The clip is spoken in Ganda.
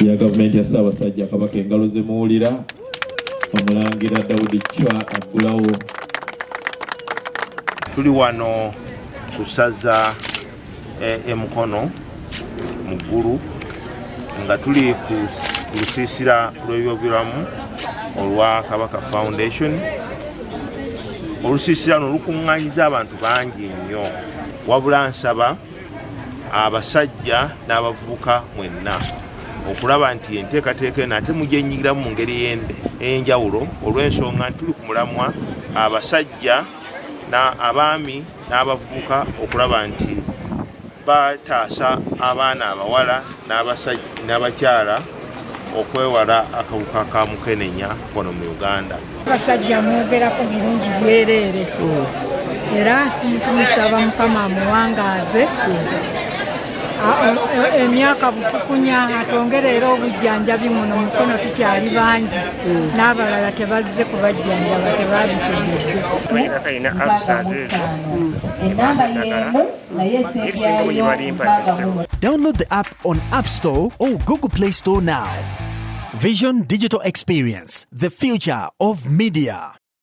ya gavumenti ya Ssaabasajja Kabaka engalo zimuwulira Omulangira Daudi Chwa aggulawo. Tuli wano kusaza Mukono mu ggulu nga tuli ku lusiisira lw'ebyobulamu olwa Kabaka Foundation. Olusiisira luno lukuŋŋaanyiza abantu bangi nnyo, wabula nsaba abasajja n'abavubuka mwenna okulaba nti enteekateeka eno ate mugyennyigiramu mu ngeri ey'enjawulo olw'ensonga nti tuli ku mulamwa abasajja abaami n'abavubuka okulaba nti bataasa abaana abawala n'abakyala okwewala akawuka ka mukenenya wano mu Uganda. Abasajja mwogerako bulungi byereere era nsaba Mukama amuwangaaze emyaka bufukunya atongere era obujjanjabi muno Mukono tukyali bangi n'abalala tebazze kubajjanjaba tebabitegedde. Kalina abusaazi ezo Download the app on App Store or Google Play Store now. Vision Digital Experience, the future of media.